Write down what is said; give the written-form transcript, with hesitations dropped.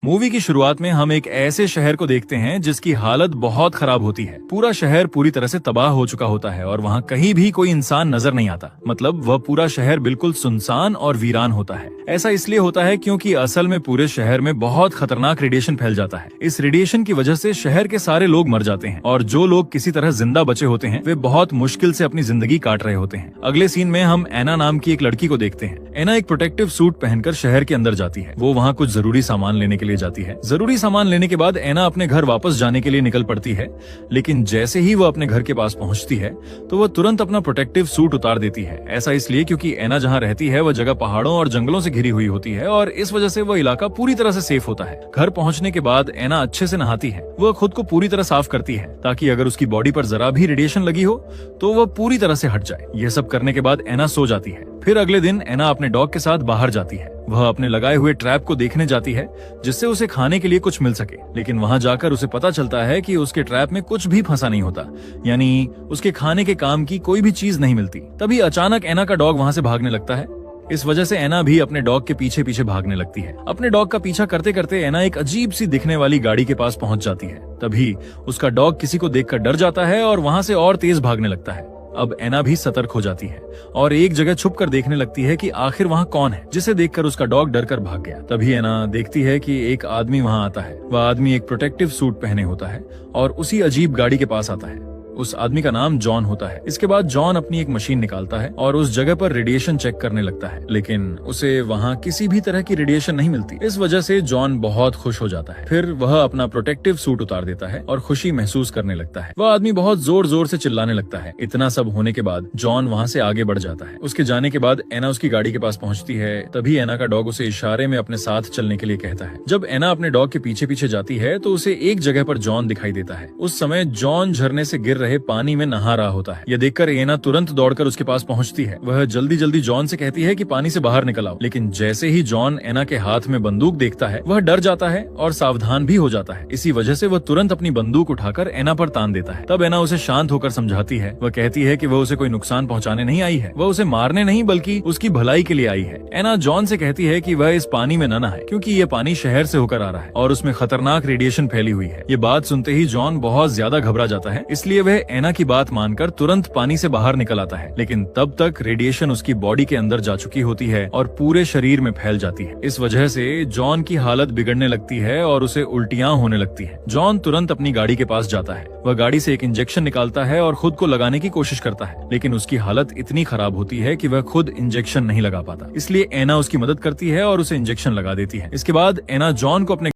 Movie की शुरुआत में हम एक ऐसे शहर को देखते हैं जिसकी हालत बहुत खराब होती है। पूरा शहर पूरी तरह से तबाह हो चुका होता है और वहाँ कहीं भी कोई इंसान नजर नहीं आता। मतलब वह पूरा शहर बिल्कुल सुनसान और वीरान होता है। ऐसा इसलिए होता है क्योंकि असल में पूरे शहर में बहुत खतरनाक रेडिएशन फैल जाता है। इस रेडिएशन की वजह से शहर के सारे लोग मर जाते हैं और जो लोग किसी तरह जिंदा बचे होते हैं वे बहुत मुश्किल से अपनी जिंदगी काट रहे होते हैं। अगले सीन में हम एना नाम की एक लड़की को देखते हैं। एना एक प्रोटेक्टिव सूट पहनकर शहर के अंदर जाती है। वो वहाँ कुछ जरूरी सामान लेने के लिए जाती है। जरूरी सामान लेने के बाद एना अपने घर वापस जाने के लिए निकल पड़ती है, लेकिन जैसे ही वो अपने घर के पास पहुंचती है तो वह तुरंत अपना प्रोटेक्टिव सूट उतार देती है। ऐसा इसलिए क्योंकि एना जहाँ रहती है वह जगह पहाड़ों और जंगलों से घिरी हुई होती है और इस वजह से वह इलाका पूरी तरह से सेफ होता है। घर पहुंचने के बाद एना अच्छे से नहाती है। वह खुद को पूरी तरह साफ करती है ताकि अगर उसकी बॉडी पर जरा भी रेडिएशन लगी हो तो वह पूरी तरह से हट जाए। यह सब करने के बाद एना सो जाती है। फिर अगले दिन एना अपने डॉग के साथ बाहर जाती है। वह अपने लगाए हुए ट्रैप को देखने जाती है जिससे उसे खाने के लिए कुछ मिल सके, लेकिन वहां जाकर उसे पता चलता है कि उसके ट्रैप में कुछ भी फंसा नहीं होता, यानी उसके खाने के काम की कोई भी चीज नहीं मिलती। तभी अचानक एना का डॉग वहां से भागने लगता है। इस वजह से एना भी अपने डॉग के पीछे पीछे भागने लगती है। अपने डॉग का पीछा करते करते एना एक अजीब सी दिखने वाली गाड़ी के पास पहुंच जाती है। तभी उसका डॉग किसी को देखकर डर जाता है और वहां से और तेज भागने लगता है। अब एना भी सतर्क हो जाती है और एक जगह छुप कर देखने लगती है कि आखिर वहाँ कौन है, जिसे देखकर उसका डॉग डर कर भाग गया। तभी एना देखती है कि एक आदमी वहाँ आता है। वह आदमी एक प्रोटेक्टिव सूट पहने होता है और उसी अजीब गाड़ी के पास आता है। उस आदमी का नाम जॉन होता है। इसके बाद जॉन अपनी एक मशीन निकालता है और उस जगह पर रेडिएशन चेक करने लगता है, लेकिन उसे वहाँ किसी भी तरह की रेडिएशन नहीं मिलती। इस वजह से जॉन बहुत खुश हो जाता है। फिर वह अपना प्रोटेक्टिव सूट उतार देता है और खुशी महसूस करने लगता है। वह आदमी बहुत जोर जोर से चिल्लाने लगता है। इतना सब होने के बाद जॉन वहाँ से आगे बढ़ जाता है। उसके जाने के बाद एना उसकी गाड़ी के पास पहुँचती है। तभी एना का डॉग उसे इशारे में अपने साथ चलने के लिए कहता है। जब एना अपने डॉग के पीछे पीछे जाती है तो उसे एक जगह पर जॉन दिखाई देता है। उस समय जॉन झरने से गिर रहे पानी में नहा रहा होता है। यह देखकर एना तुरंत दौड़कर उसके पास पहुंचती है। वह जल्दी जल्दी जॉन से कहती है कि पानी से बाहर निकल आओ, लेकिन जैसे ही जॉन एना के हाथ में बंदूक देखता है वह डर जाता है और सावधान भी हो जाता है। इसी वजह से वह तुरंत अपनी बंदूक उठाकर एना पर तान देता है। तब एना उसे शांत होकर समझाती है। वह कहती है कि वह उसे कोई नुकसान पहुंचाने नहीं आई है, वह उसे मारने नहीं बल्कि उसकी भलाई के लिए आई है। एना जॉन से कहती है कि वह इस पानी में न नहाए क्योंकि ये पानी शहर से होकर आ रहा है और उसमें खतरनाक रेडिएशन फैली हुई है। ये बात सुनते ही जॉन बहुत ज्यादा घबरा जाता है, इसलिए वह एना की बात मानकर तुरंत पानी से बाहर निकल आता है। लेकिन तब तक रेडिएशन उसकी बॉडी के अंदर जा चुकी होती है और पूरे शरीर में फैल जाती है। इस वजह से जॉन की हालत बिगड़ने लगती है और उसे उल्टियां होने लगती है। जॉन तुरंत अपनी गाड़ी के पास जाता है। वह गाड़ी से एक इंजेक्शन निकालता है और खुद को लगाने की कोशिश करता है, लेकिन उसकी हालत इतनी खराब होती है कि वह खुद इंजेक्शन नहीं लगा पाता। इसलिए एना उसकी मदद करती है और उसे इंजेक्शन लगा देती है। इसके बाद एना जॉन को अपने